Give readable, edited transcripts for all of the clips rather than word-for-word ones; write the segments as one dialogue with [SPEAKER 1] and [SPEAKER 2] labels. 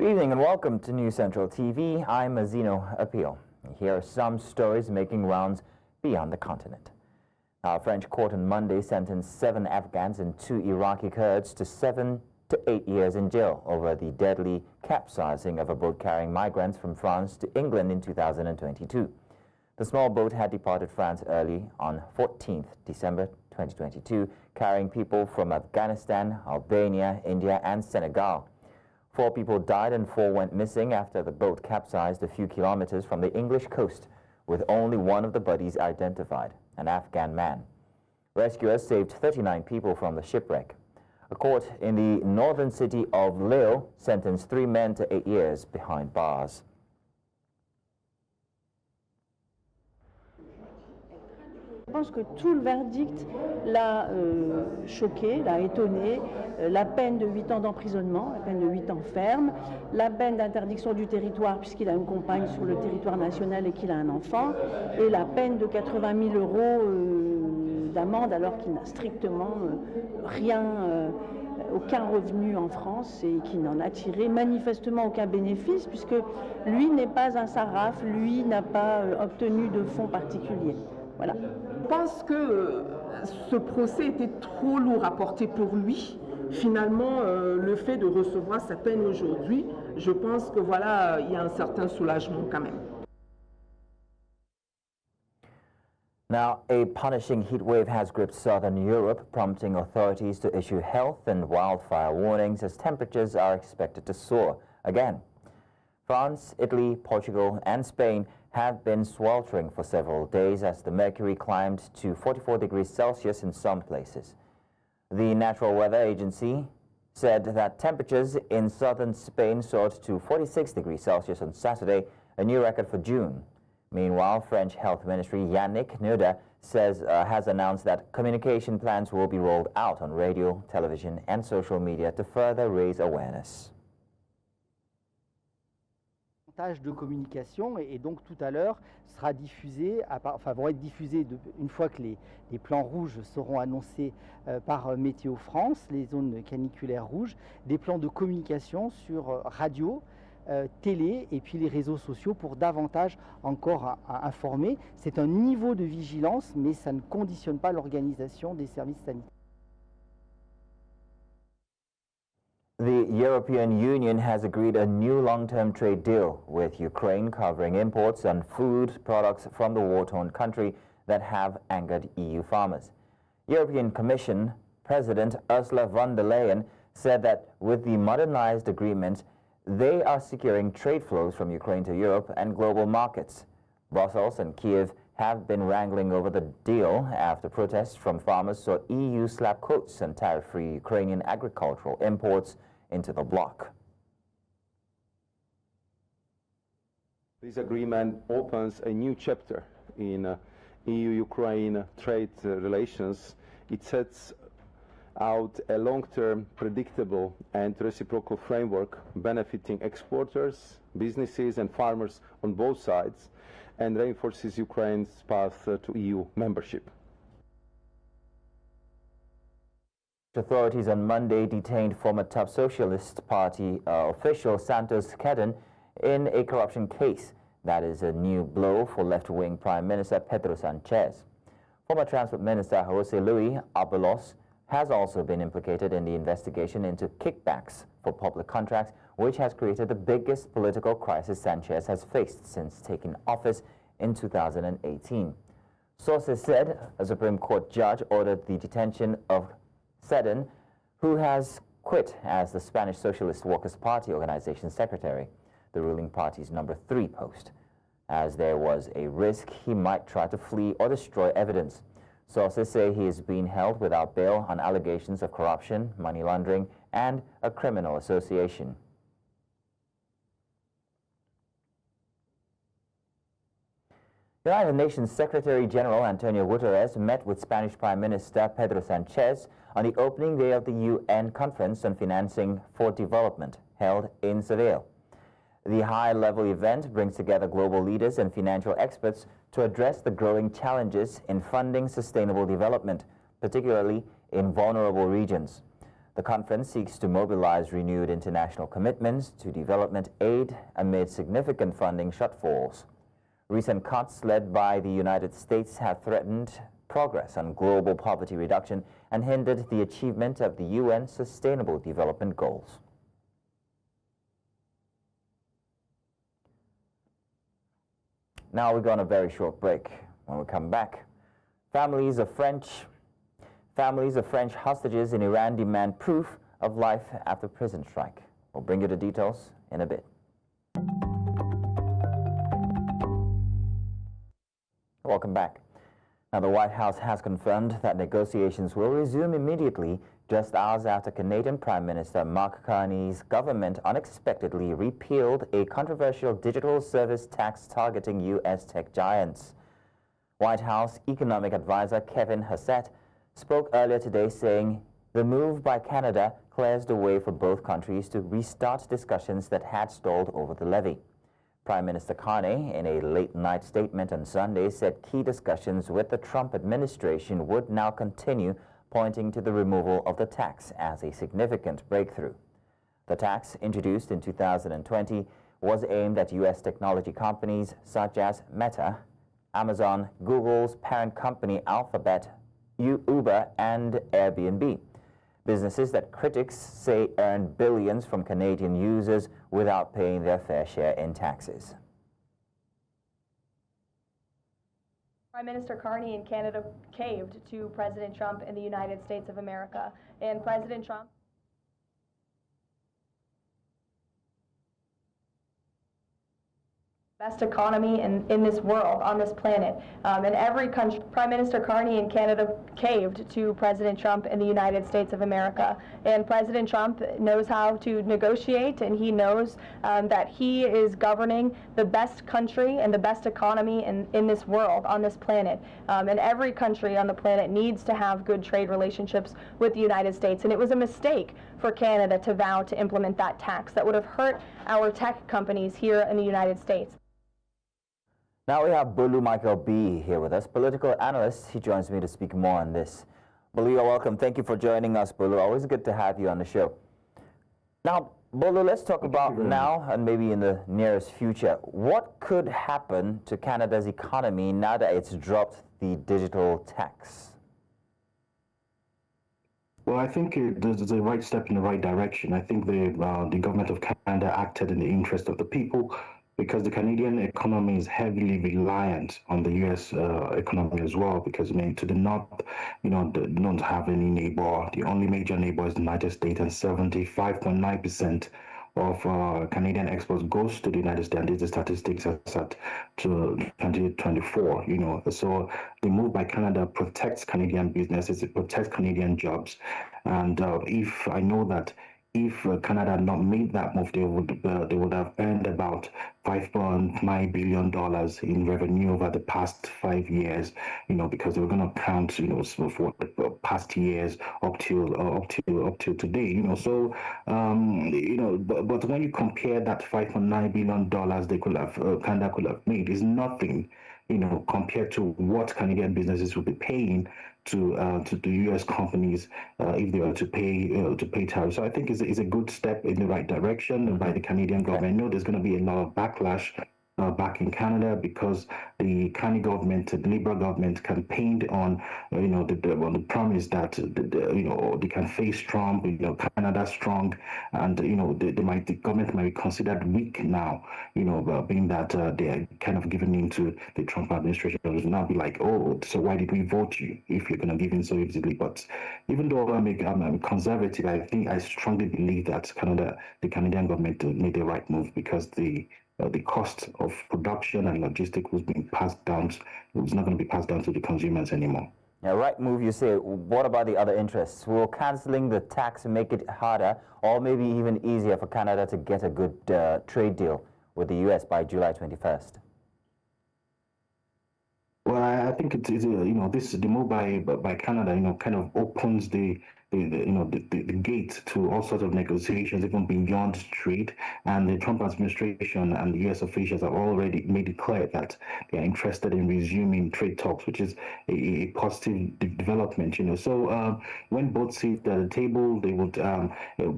[SPEAKER 1] Good evening and welcome to News Central TV. I'm Azino Appeal. Here are some stories making rounds beyond the continent. A French court on Monday sentenced 7 Afghans and 2 Iraqi Kurds to 7 to 8 years in jail over the deadly capsizing of a boat carrying migrants from France to England in 2022. The small boat had departed France early on 14th December 2022, carrying people from Afghanistan, Albania, India and Senegal. 4 people died and 4 went missing after the boat capsized a few kilometers from the English coast, with only one of the bodies identified, an Afghan man. Rescuers saved 39 people from the shipwreck. A court in the northern city of Lille sentenced 3 men to 8 years behind bars.
[SPEAKER 2] Je pense que tout le verdict l'a choqué, l'a étonné. La peine de 8 ans d'emprisonnement, la peine de 8 ans ferme, la peine d'interdiction du territoire puisqu'il a une compagne sur le territoire national et qu'il a un enfant, et la peine de 80 000 € d'amende alors qu'il n'a strictement rien, aucun revenu en France et qu'il n'en a tiré manifestement aucun bénéfice puisque lui n'est pas un sarraf, lui n'a pas obtenu de fonds particuliers. Voilà.
[SPEAKER 3] Je pense que ce procès était trop lourd à porter pour lui. Finalement, le fait de recevoir sa peine aujourd'hui, je pense que voilà, il y a un certain soulagement quand même.
[SPEAKER 1] Now, a punishing heat wave has gripped southern Europe, prompting authorities to issue health and wildfire warnings as temperatures are expected to soar again. France, Italy, Portugal and Spain have been sweltering for several days as the mercury climbed to 44 degrees Celsius in some places. The Natural Weather Agency said that temperatures in southern Spain soared to 46 degrees Celsius on Saturday, a new record for June. Meanwhile, French Health Ministry Yannick Neuder has announced that communication plans will be rolled out on radio, television and social media to further raise awareness.
[SPEAKER 4] De communication et donc tout à l'heure sera diffusé, vont être diffusés une fois que les plans rouges seront annoncés par Météo France, les zones caniculaires rouges, des plans de communication sur radio, télé et puis les réseaux sociaux pour davantage encore informer. C'est un niveau de vigilance mais ça ne conditionne pas l'organisation des services sanitaires.
[SPEAKER 1] The European Union has agreed a new long-term trade deal with Ukraine covering imports on food products from the war-torn country that have angered EU farmers. European Commission President Ursula von der Leyen said that with the modernized agreement, they are securing trade flows from Ukraine to Europe and global markets. Brussels and Kiev have been wrangling over the deal after protests from farmers saw EU slap quotas on tariff-free Ukrainian agricultural imports into the bloc.
[SPEAKER 5] This agreement opens a new chapter in EU-Ukraine trade relations. It sets out a long-term, predictable and reciprocal framework benefiting exporters, businesses and farmers on both sides and reinforces Ukraine's path to EU membership.
[SPEAKER 1] Authorities on Monday detained former top Socialist Party official Santos Kedon in a corruption case. That is a new blow for left-wing Prime Minister Pedro Sanchez. Former Transport Minister Jose Luis Abelos has also been implicated in the investigation into kickbacks for public contracts, which has created the biggest political crisis Sanchez has faced since taking office in 2018. Sources said a Supreme Court judge ordered the detention of Sedin, who has quit as the Spanish Socialist Workers' Party organization secretary, the ruling party's number 3 post, as there was a risk he might try to flee or destroy evidence. Sources say he is being held without bail on allegations of corruption, money laundering, and a criminal association. United Nations Secretary General Antonio Guterres met with Spanish Prime Minister Pedro Sanchez on the opening day of the UN Conference on Financing for Development, held in Seville. The high-level event brings together global leaders and financial experts to address the growing challenges in funding sustainable development, particularly in vulnerable regions. The conference seeks to mobilize renewed international commitments to development aid amid significant funding shortfalls. Recent cuts led by the United States have threatened progress on global poverty reduction and hindered the achievement of the UN Sustainable Development Goals. Now we go on a very short break. When we come back, families of French hostages in Iran demand proof of life after prison strike. We'll bring you the details in a bit. Welcome back. Now, the White House has confirmed that negotiations will resume immediately just hours after Canadian Prime Minister Mark Carney's government unexpectedly repealed a controversial digital service tax targeting U.S. tech giants. White House economic advisor Kevin Hassett spoke earlier today saying the move by Canada clears the way for both countries to restart discussions that had stalled over the levy. Prime Minister Carney, in a late-night statement on Sunday, said key discussions with the Trump administration would now continue, pointing to the removal of the tax as a significant breakthrough. The tax, introduced in 2020, was aimed at U.S. technology companies such as Meta, Amazon, Google's parent company Alphabet, Uber, and Airbnb. Businesses that critics say earn billions from Canadian users without paying their fair share in taxes.
[SPEAKER 6] Prime Minister Carney in Canada caved to President Trump in the United States of America. And President Trump best economy in this world, on this planet. In every country, Prime Minister Carney in Canada caved to President Trump in the United States of America. And President Trump knows how to negotiate, and he knows that he is governing the best country and the best economy in this world, on this planet. And every country on the planet needs to have good trade relationships with the United States. And it was a mistake for Canada to vow to implement that tax. That would have hurt our tech companies here in the United States.
[SPEAKER 1] Now we have Bolu Michael B. here with us, political analyst. He joins me to speak more on this. Bolu, you're welcome. Thank you for joining us, Bolu. Always good to have you on the show. Now, Bolu, let's talk about now and maybe in the nearest future. What could happen to Canada's economy now that it's dropped the digital tax?
[SPEAKER 7] Well, I think there's a right step in the right direction. I think the government of Canada acted in the interest of the people, because the Canadian economy is heavily reliant on the U.S. Economy as well, because, I mean, to the north, they don't have any neighbor. The only major neighbor is the United States, and 75.9% of Canadian exports goes to the United States. And these are statistics as at 2024, So the move by Canada protects Canadian businesses, it protects Canadian jobs. And if Canada had not made that move, they would have earned about $5.9 billion in revenue over the past 5 years, because they were going to count, for the past years up till today, So, but when you compare that $5.9 billion Canada could have made, is nothing, compared to what Canadian businesses will be paying to the U.S. companies if they were to pay tariffs. So I think it's a good step in the right direction by the Canadian government. I know there's going to be a lot of backlash back in Canada, because the Carney government, the Liberal government, campaigned on the promise that they can face Trump, Canada strong, and the government might be considered weak now, being that they are kind of giving in to the Trump administration. It will now be like, oh, so why did we vote you if you're going to give in so easily? But even though I'm a conservative, I strongly believe that the Canadian government made the right move, because the cost of production and logistics was being passed down. It was not going to be passed down to the consumers anymore.
[SPEAKER 1] Yeah, right move, you say. What about the other interests? Will cancelling the tax make it harder or maybe even easier for Canada to get a good trade deal with the U.S. by July 21st?
[SPEAKER 7] Well, I think the move by Canada, kind of opens the the gate to all sorts of negotiations, even beyond trade. And the Trump administration and the U.S. officials have already made it clear that they are interested in resuming trade talks, which is a positive development. So when both sit at the table, they would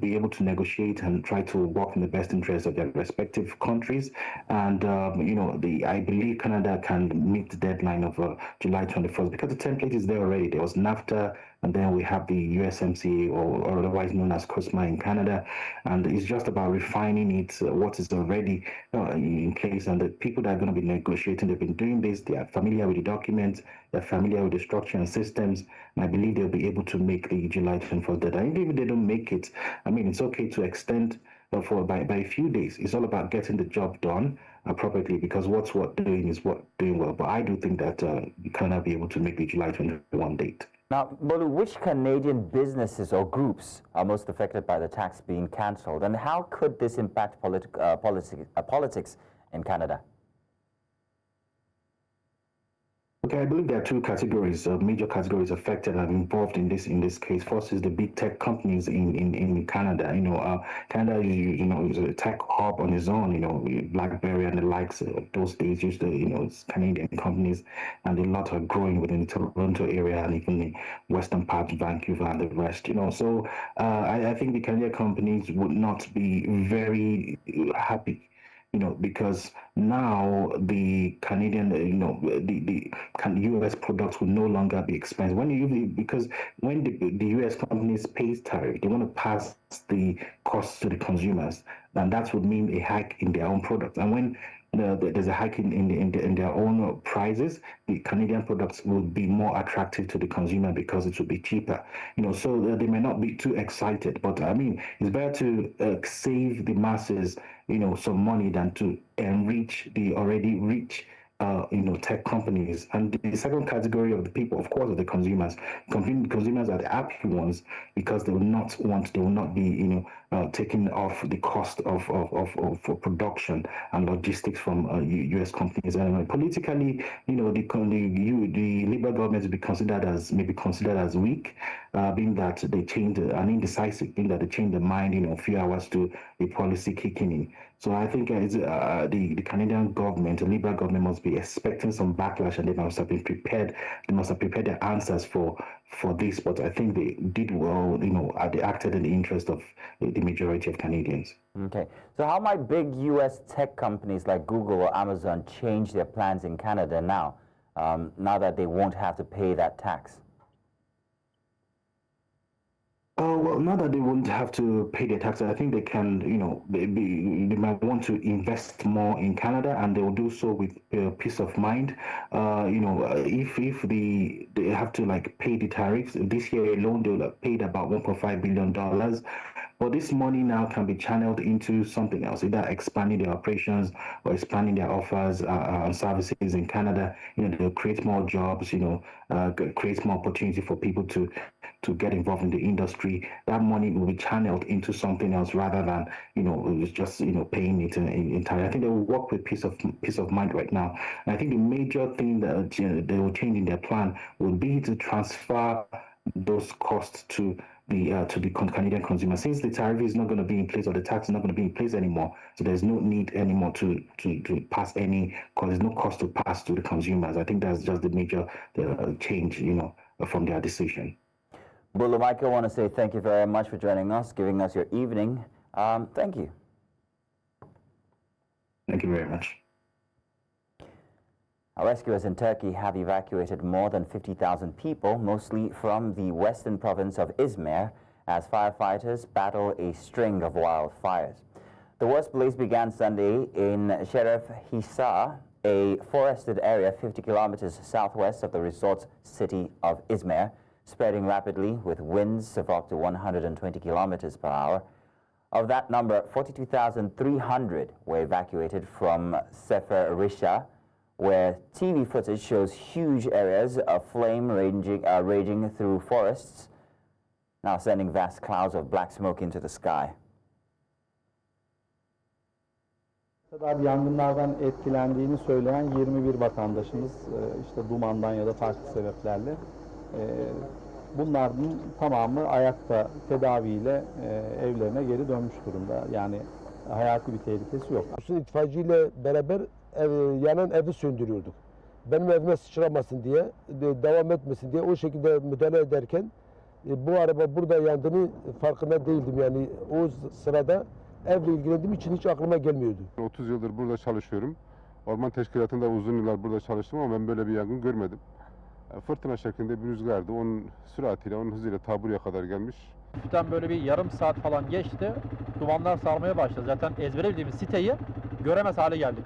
[SPEAKER 7] be able to negotiate and try to work in the best interest of their respective countries. And I believe Canada can meet the deadline of July 21st because the template is there already. There was NAFTA, and then we have the USMCA, or otherwise known as COSMA in Canada, and it's just about refining it, what is already in place. And the people that are going to be negotiating, they've been doing this, they are familiar with the documents, they're familiar with the structure and systems, and I believe they'll be able to make the July 21st deadline. Even if they don't make it, I mean, it's okay to extend by a few days. It's all about getting the job done appropriately, because what's doing is what doing well. But I do think that you cannot be able to make the July 21 date.
[SPEAKER 1] Now, Bolu, which Canadian businesses or groups are most affected by the tax being cancelled, and how could this impact politics in Canada?
[SPEAKER 7] Okay, I believe there are two categories, major categories affected and involved in this case. First is the big tech companies in Canada. Canada is a tech hub on its own. BlackBerry and the likes of those days used to, it's Canadian companies, and a lot are growing within the Toronto area and even the western part of Vancouver and the rest. So I think the Canadian companies would not be very happy. Because now the Canadian, the U.S. products will no longer be expensive. Because when the U.S. companies pay tariff, they want to pass the costs to the consumers, and that would mean a hike in their own products. And when there's a hike in their own prices, the Canadian products will be more attractive to the consumer because it will be cheaper. So they may not be too excited, but I mean, it's better to save the masses, some money than to enrich the already rich tech companies. And the second category of the people, of course, are the consumers. Consumers are the happy ones because they will not be, taking off the cost of production and logistics from U.S. companies. And politically, the Liberal government may be considered as weak, being that they changed, and indecisive, being that they changed their mind, a few hours to the policy kicking in. So I think the Canadian government, the Liberal government, must be expecting some backlash, and they must have been prepared. They must have prepared their answers for this. But I think they did well. They acted in the interest of the majority of Canadians.
[SPEAKER 1] Okay. So how might big U.S. tech companies like Google or Amazon change their plans in Canada now, now that they won't have to pay that tax?
[SPEAKER 7] Well, now that they won't have to pay their taxes, I think they can, they might want to invest more in Canada, and they will do so with peace of mind. If they have to pay the tariffs this year alone, they will have paid about $1.5 billion. But this money now can be channeled into something else, either expanding their operations or expanding their offers and services in Canada. They'll create more jobs, create more opportunity for people to get involved in the industry. That money will be channeled into something else rather than, just, paying it entirely. I think they will work with peace of mind right now. And I think the major thing that they will change in their plan will be to transfer those costs to the Canadian consumer. Since the tariff is not going to be in place, or the tax is not going to be in place anymore, so there's no need anymore to pass any, because there's no cost to pass to the consumers. I think that's just the major change, from their decision.
[SPEAKER 1] Bolu, Michael, I want to say thank you very much for joining us, giving us your evening. Thank you.
[SPEAKER 7] Thank you very much.
[SPEAKER 1] Our rescuers in Turkey have evacuated more than 50,000 people, mostly from the western province of Izmir, as firefighters battle a string of wildfires. The worst blaze began Sunday in Şerefhisar, a forested area 50 kilometers southwest of the resort's city of Izmir, spreading rapidly with winds of up to 120 kilometers per hour. Of that number, 42,300 were evacuated from Ceasefire, where TV footage shows huge areas of flame raging through forests, now sending vast clouds of black smoke into the sky.
[SPEAKER 8] Yangınlardan etkilendiğini söyleyen 21 vatandaşımız işte dumandan ya da farklı sebeplerle Bunların tamamı ayakta tedaviyle evlerine geri dönmüş durumda. Yani hayati bir tehlikesi yok.
[SPEAKER 9] İtfaiyeci ile beraber yanan evi söndürüyorduk. Benim evime sıçramasın diye, devam etmesin diye o şekilde müdahale ederken bu araba burada yandığını farkında değildim. Yani o sırada evle ilgilendiğim için hiç aklıma gelmiyordu.
[SPEAKER 10] 30 yıldır burada çalışıyorum. Orman teşkilatında uzun yıllar burada çalıştım ama ben böyle bir yangın görmedim. Fırtına şeklinde bir rüzgardı. Onun süratiyle, onun hızıyla ta buraya kadar gelmiş.
[SPEAKER 11] Hafiften böyle bir yarım saat falan geçti. Dumanlar sarmaya başladı. Zaten ezbere bildiğimiz siteyi göremez hale geldik.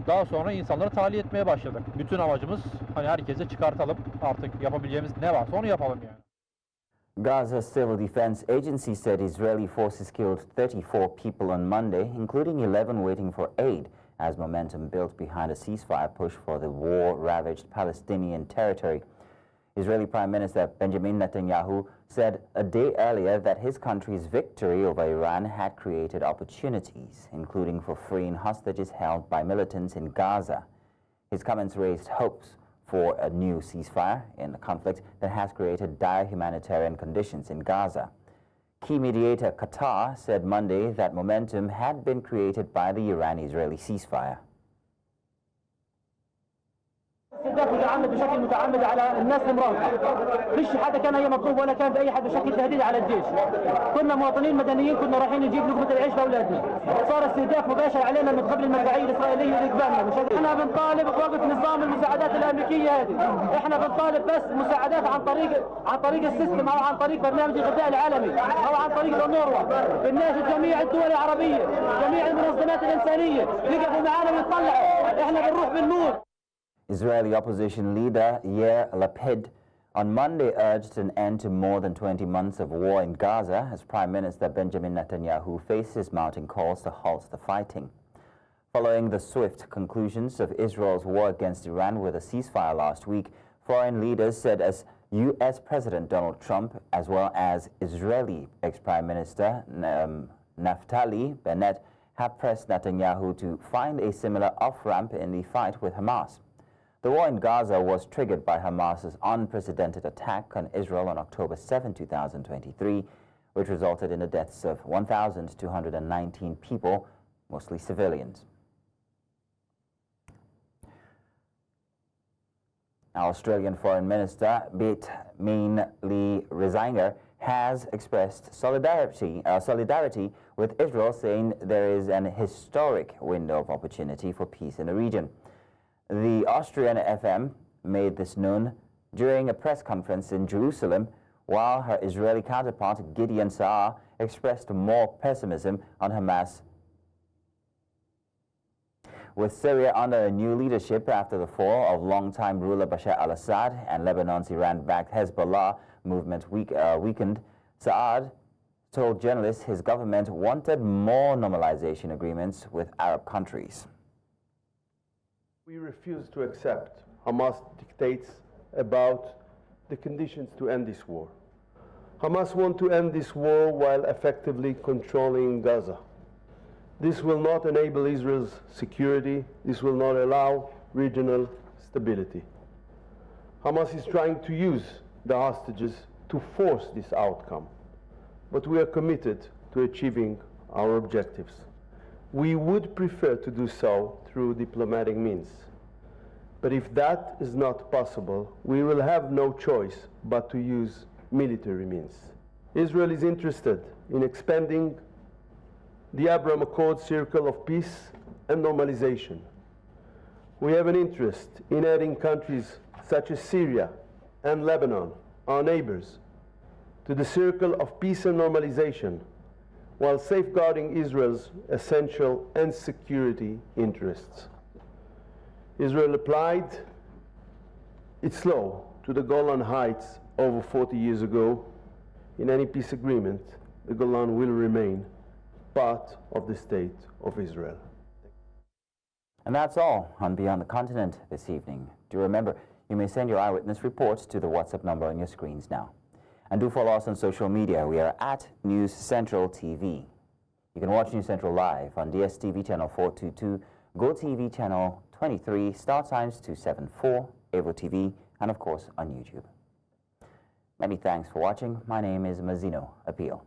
[SPEAKER 11] Daha sonra insanları tahliye etmeye başladık. Bütün amacımız hani herkese çıkartalım. Artık yapabileceğimiz ne varsa onu yapalım yani.
[SPEAKER 1] Gaza Civil Defense Agency said Israeli forces killed 34 people on Monday, including 11 waiting for aid, as momentum built behind a ceasefire push for the war-ravaged Palestinian territory. Israeli Prime Minister Benjamin Netanyahu said a day earlier that his country's victory over Iran had created opportunities, including for freeing hostages held by militants in Gaza. His comments raised hopes for a new ceasefire in the conflict that has created dire humanitarian conditions in Gaza. Key mediator Qatar said Monday that momentum had been created by the Iran-Israeli ceasefire.
[SPEAKER 12] استهداف متعمد بشكل متعمد على الناس المراهقه، فيش حدا كان اي مطلوب ولا كان باي حد بشكل تهديد على الجيش. كنا مواطنين مدنيين كنا رايحين نجيب لقمه العيش لاولادنا. صار استهداف مباشر علينا من قبل المدفعيه الاسرائيليه لاجبارنا. احنا بنطالب بوقف نظام المساعدات الامريكيه هذه، احنا بنطالب بس مساعدات عن طريق السيستم او عن طريق برنامج الغذاء العالمي او عن طريق الأونروا. بدناش جميع الدول العربيه، جميع المنظمات الانسانيه يقفوا معنا ويطلعوا، احنا بنروح بنموت.
[SPEAKER 1] Israeli opposition leader Yair Lapid on Monday urged an end to more than 20 months of war in Gaza as Prime Minister Benjamin Netanyahu faces mounting calls to halt the fighting. Following the swift conclusions of Israel's war against Iran with a ceasefire last week, foreign leaders said as U.S. President Donald Trump, as well as Israeli ex-Prime Minister Naftali Bennett, have pressed Netanyahu to find a similar off-ramp in the fight with Hamas. The war in Gaza was triggered by Hamas's unprecedented attack on Israel on October 7, 2023, which resulted in the deaths of 1,219 people, mostly civilians. Australian Foreign Minister Bennett Reisinger has expressed solidarity with Israel, saying there is an historic window of opportunity for peace in the region. The Austrian FM made this known during a press conference in Jerusalem, while her Israeli counterpart Gideon Saar expressed more pessimism on Hamas. With Syria under a new leadership after the fall of longtime ruler Bashar al-Assad and Lebanon's Iran-backed Hezbollah movement weakened, Saad told journalists his government wanted more normalization agreements with Arab countries.
[SPEAKER 13] We refuse to accept Hamas dictates about the conditions to end this war. Hamas want to end this war while effectively controlling Gaza. This will not enable Israel's security. This will not allow regional stability. Hamas is trying to use the hostages to force this outcome, but we are committed to achieving our objectives. We would prefer to do so through diplomatic means. But if that is not possible, we will have no choice but to use military means. Israel is interested in expanding the Abraham Accord circle of peace and normalization. We have an interest in adding countries such as Syria and Lebanon, our neighbors, to the circle of peace and normalization, while safeguarding Israel's essential and security interests. Israel applied its law to the Golan Heights over 40 years ago. In any peace agreement, the Golan will remain part of the state of Israel.
[SPEAKER 1] And that's all on Beyond the Continent this evening. Do remember, you may send your eyewitness reports to the WhatsApp number on your screens now. And do follow us on social media. We are at News Central TV. You can watch News Central live on DSTV channel 422, GoTV channel 23, Star Times 274, Evo TV, and of course on YouTube. Many thanks for watching. My name is Mazino Appeal.